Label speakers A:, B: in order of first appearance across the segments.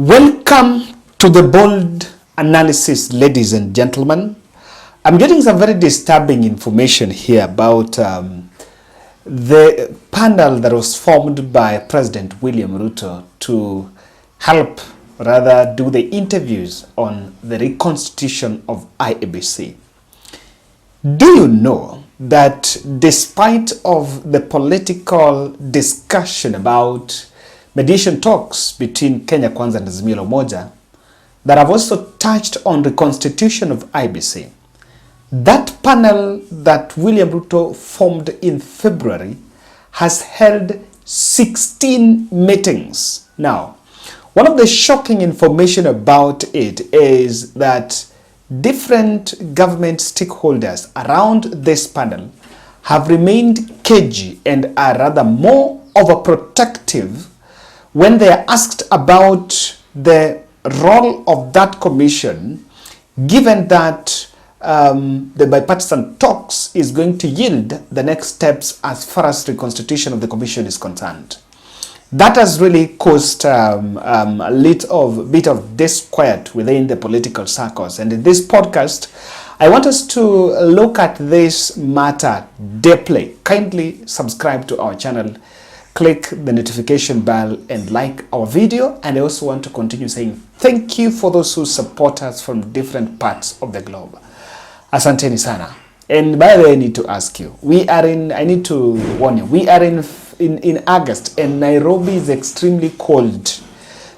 A: Welcome to the bold analysis, ladies and gentlemen. I'm getting some very disturbing information here about the panel that was formed by President William Ruto to help, rather, do the interviews on the reconstitution of IEBC. Do you know that despite of the political discussion about mediation talks between Kenya Kwanza and Azimio la Umoja that have also touched on the constitution of IEBC, that panel that William Ruto formed in February has held 16 meetings. Now, one of the shocking information about it is that different government stakeholders around this panel have remained cagey and are rather more overprotective when they are asked about the role of that commission, given that the bipartisan talks is going to yield the next steps as far as the constitution of the commission is concerned. That has really caused a little bit of disquiet within the political circles. And in this podcast, I want us to look at this matter deeply. Kindly subscribe to our channel, click the notification bell and like our video. And I also want to continue saying thank you for those who support us from different parts of the globe. Asanteni sana. And by the way, I need to ask you, I need to warn you, we are in August and Nairobi is extremely cold.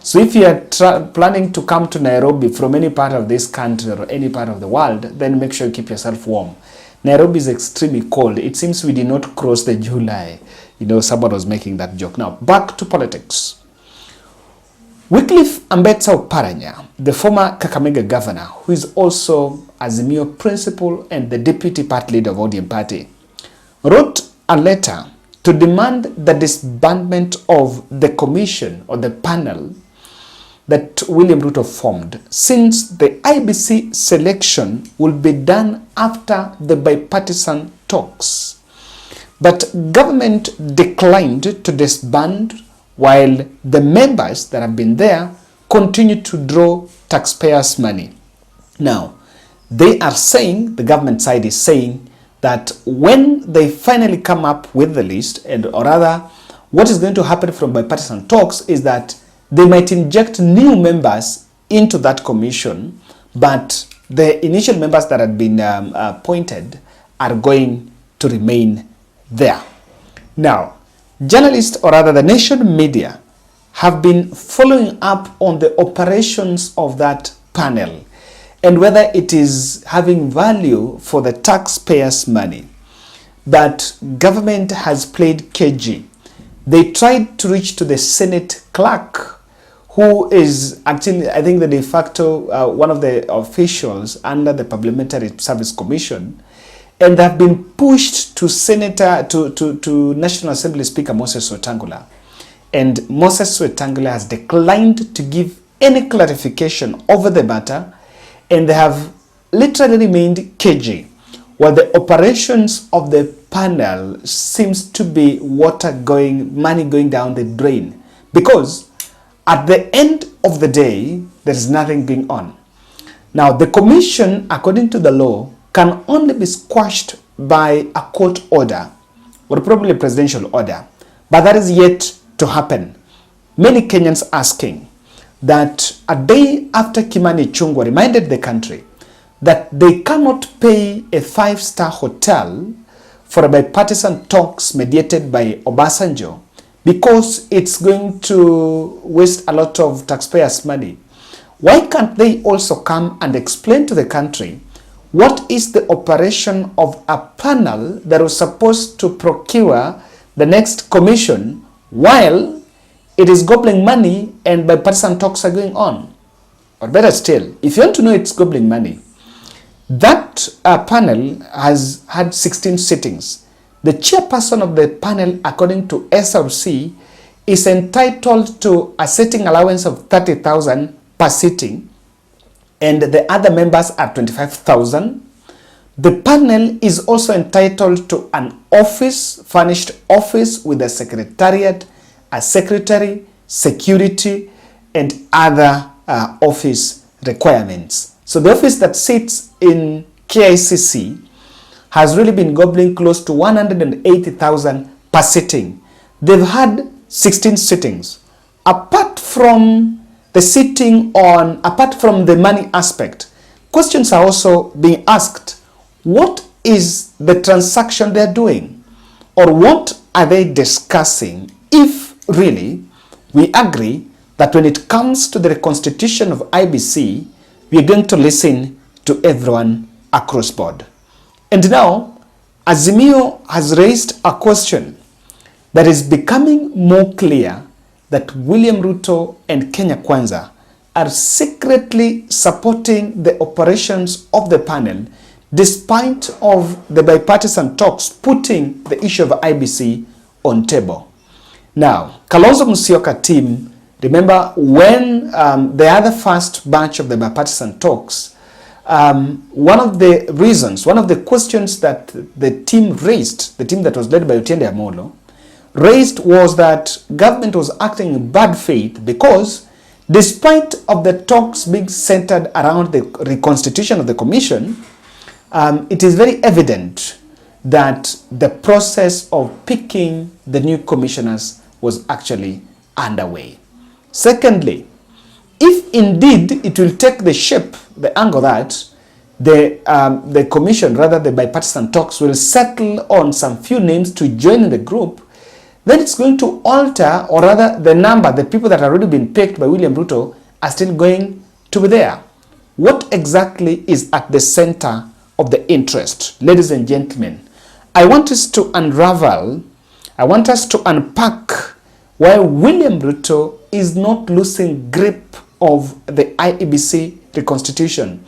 A: So if you are planning to come to Nairobi from any part of this country or any part of the world, then make sure you keep yourself warm. Nairobi is extremely cold. It seems we did not cross the July. You know, someone was making that joke. Now, back to politics. Wycliffe Ambetsa Oparanya, the former Kakamega governor, who is also Azimio principal and the deputy party leader of ODM party, wrote a letter to demand the disbandment of the commission or the panel that William Ruto formed, since the IEBC selection will be done after the bipartisan talks. But government declined to disband, while the members that have been there continue to draw taxpayers' money. Now, they are saying, the government side is saying, that when they finally come up with the list, or rather, what is going to happen from bipartisan talks is that they might inject new members into that commission, but the initial members that had been appointed are going to remain there. Now, journalists, or rather the nation media, have been following up on the operations of that panel and whether it is having value for the taxpayers' money. That government has played cagey. They tried to reach to the Senate clerk, who is actually, I think, the de facto one of the officials under the Parliamentary Service Commission, and they have been pushed to to National Assembly Speaker Moses Wetangula. And Moses Wetangula has declined to give any clarification over the matter, and they have literally remained cagey, while the operations of the panel seems to be money going down the drain, because at the end of the day, there is nothing going on. Now, the commission, according to the law, can only be squashed by a court order or probably a presidential order, but that is yet to happen. Many Kenyans asking that a day after Kimani Ichung'wah reminded the country that they cannot pay a 5-star hotel for a bipartisan talks mediated by Obasanjo because it's going to waste a lot of taxpayers' money. Why can't they also come and explain to the country what is the operation of a panel that was supposed to procure the next commission while it is gobbling money and bipartisan talks are going on? Or better still, if you want to know it's gobbling money, that panel has had 16 sittings. The chairperson of the panel, according to SRC, is entitled to a sitting allowance of 30,000 per sitting, and the other members are 25,000. The panel is also entitled to an office, furnished office with a secretariat, a secretary, security, and other office requirements. So the office that sits in KICC has really been gobbling close to 180,000 per sitting. They've had 16 sittings. Apart from the money aspect, questions are also being asked. What is the transaction they're doing? Or what are they discussing if really we agree that when it comes to the reconstitution of IBC, we are going to listen to everyone across board? And now, Azimio has raised a question that is becoming more clear, that William Ruto and Kenya Kwanza are secretly supporting the operations of the panel despite of the bipartisan talks putting the issue of IBC on table. Now, Kalonzo Musyoka team, remember when the other first batch of the bipartisan talks, one of the questions that the team raised, the team that was led by Otiende Amolo, raised was that government was acting in bad faith because despite of the talks being centered around the reconstitution of the commission, it is very evident that the process of picking the new commissioners was actually underway. Secondly, if indeed it will take the shape, the angle that the commission, rather the bipartisan talks, will settle on some few names to join the group, then it's going to alter, or rather the people that are already been picked by William Ruto are still going to be there. What exactly is at the center of the interest? Ladies and gentlemen, I want us to unravel, I want us to unpack why William Ruto is not losing grip of the IEBC reconstitution,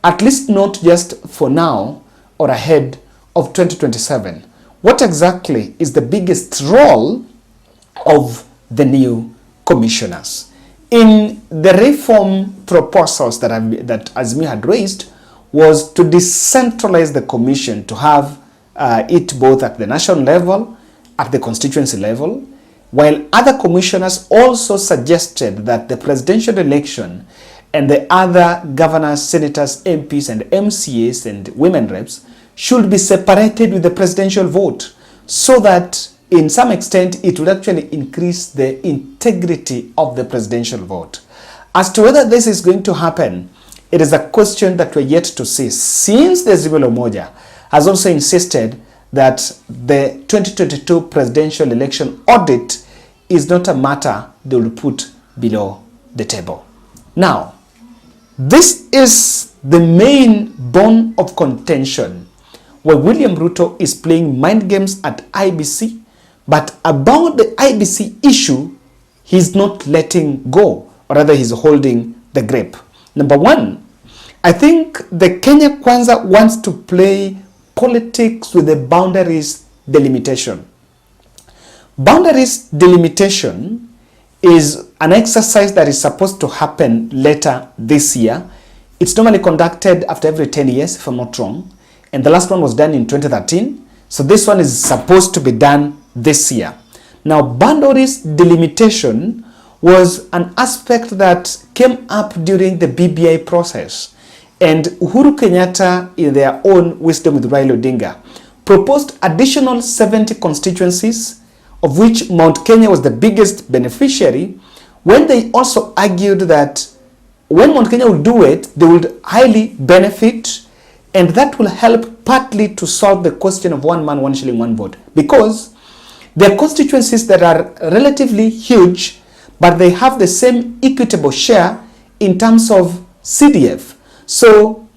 A: at least not just for now or ahead of 2027. What exactly is the biggest role of the new commissioners? In the reform proposals that Azimio had raised was to decentralize the commission, to have it both at the national level, at the constituency level, while other commissioners also suggested that the presidential election and the other governors, senators, MPs, and MCAs and women reps should be separated with the presidential vote, so that in some extent it would actually increase the integrity of the presidential vote. As to whether this is going to happen, it is a question that we're yet to see, since the Azimio la Umoja has also insisted that the 2022 presidential election audit is not a matter they will put below the table. Now, this is the main bone of contention, where William Ruto is playing mind games at IBC, but about the IBC issue, he's not letting go, or rather he's holding the grip. Number one, I think the Kenya Kwanza wants to play politics with the boundaries delimitation. Boundaries delimitation is an exercise that is supposed to happen later this year. It's normally conducted after every 10 years, if I'm not wrong. And the last one was done in 2013. So this one is supposed to be done this year. Now, boundaries delimitation was an aspect that came up during the BBI process. And Uhuru Kenyatta, in their own wisdom with Raila Odinga, proposed additional 70 constituencies, of which Mount Kenya was the biggest beneficiary, when they also argued that when Mount Kenya will do it, they would highly benefit, and that will help partly to solve the question of one man, one shilling, one vote. Because there are constituencies that are relatively huge, but they have the same equitable share in terms of CDF. So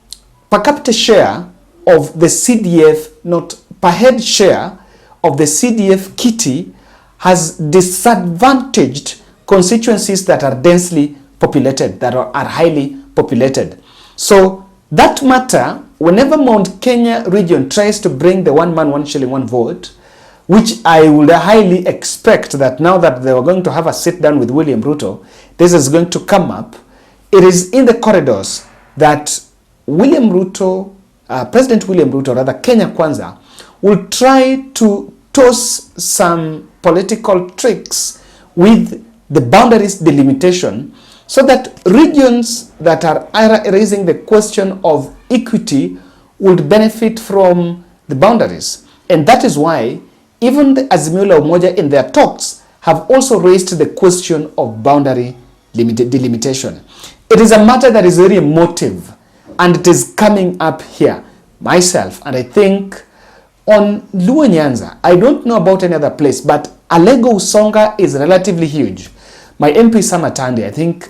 A: per capita share of the CDF, not per head share of the CDF kitty, has disadvantaged constituencies that are densely populated, that are highly populated. So that matter, whenever Mount Kenya region tries to bring the one man, one shilling, one vote, which I would highly expect that now that they were going to have a sit down with William Ruto, this is going to come up. It is in the corridors that William Ruto, President William Ruto, rather Kenya Kwanza, will try to toss some political tricks with the boundaries delimitation, so that regions that are raising the question of equity would benefit from the boundaries. And that is why even the Azimio la Umoja in their talks have also raised the question of boundary delimitation. It is a matter that is very emotive, and it is coming up here. Myself, and I think on Luo Nyanza, I don't know about any other place, but Alego Usonga is relatively huge. My MP Sam Atandi, I think,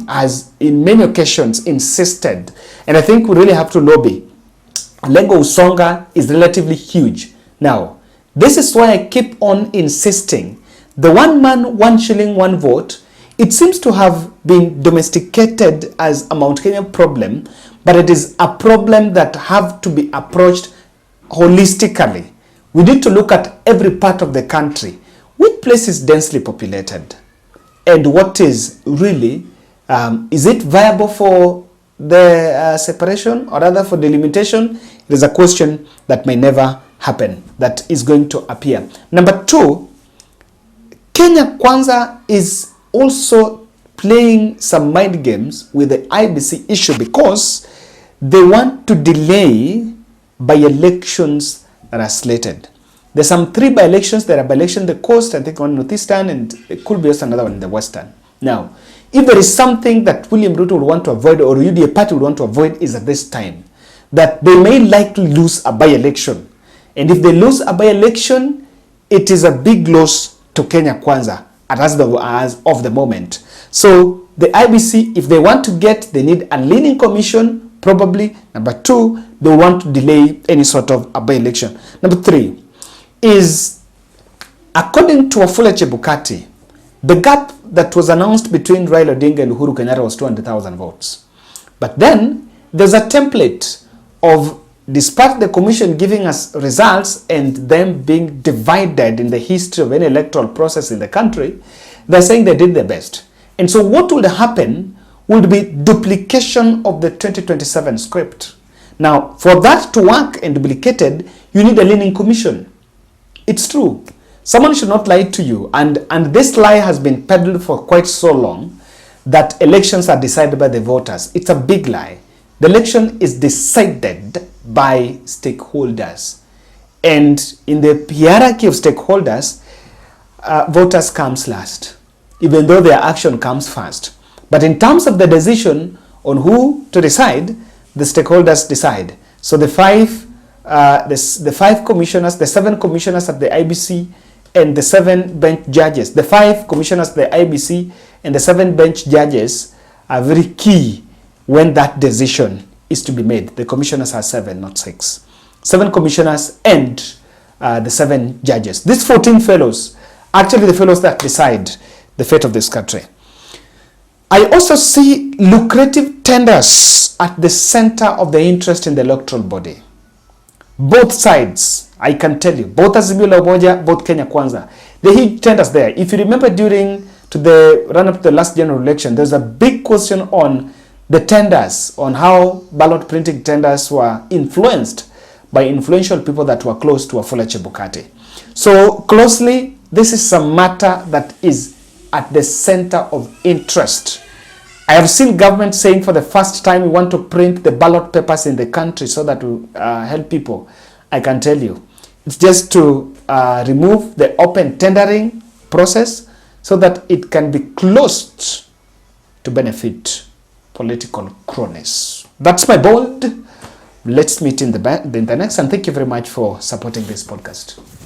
A: has in many occasions insisted, and I think we really have to lobby. Alego Usonga is relatively huge. Now, this is why I keep on insisting. The 1 man, 1 shilling, 1 vote, it seems to have been domesticated as a Mount Kenya problem, but it is a problem that have to be approached holistically. We need to look at every part of the country. Which place is densely populated? And what is really, is it viable for the separation or rather for delimitation? It is a question that may never happen, that is going to appear. Number 2, Kenya Kwanza is also playing some mind games with the IBC issue because they want to delay by-elections that are slated. There's some 3 by-elections. There are by-elections in the coast, I think one in northeastern, and it could be also another one in the western. Now, if there is something that William Ruto would want to avoid, or UDA party would want to avoid, is at this time that they may likely lose a by-election. And if they lose a by-election, it is a big loss to Kenya Kwanza as of the moment. So the IBC, if they want to they need a leading commission, probably. Number 2, they want to delay any sort of a by-election. Number 3 is, according to Wafula Chebukati, the gap that was announced between Raila Odinga and Uhuru Kenyatta was 200,000 votes. But then there's a template of, despite the commission giving us results and them being divided in the history of any electoral process in the country, they're saying they did their best. And so what would happen would be duplication of the 2027 script. Now, for that to work and duplicated, you need a leaning commission. It's true. Someone should not lie to you. And this lie has been peddled for quite so long, that elections are decided by the voters. It's a big lie. The election is decided by stakeholders. And in the hierarchy of stakeholders, voters comes last, even though their action comes first. But in terms of the decision on who to decide, the stakeholders decide. So the 5 commissioners, the 7 commissioners at the IBC, and the 7 bench judges, the 5 commissioners at the IBC and the 7 bench judges are very key when that decision is to be made. The commissioners are 7, not 6. 7 commissioners and the 7 judges. These 14 fellows, actually the fellows that decide the fate of this country. I also see lucrative tenders at the center of the interest in the electoral body. Both sides, I can tell you, both Azimio la Umoja, both Kenya Kwanza, the huge tenders there. If you remember, during to the run-up to the last general election, there's a big question on the tenders, on how ballot printing tenders were influenced by influential people that were close to Wafula Chebukati. So closely, this is a matter that is at the center of interest. I have seen government saying for the first time we want to print the ballot papers in the country so that we help people. I can tell you, it's just to remove the open tendering process so that it can be closed to benefit political cronies. That's my bold. Let's meet in the next, and thank you very much for supporting this podcast.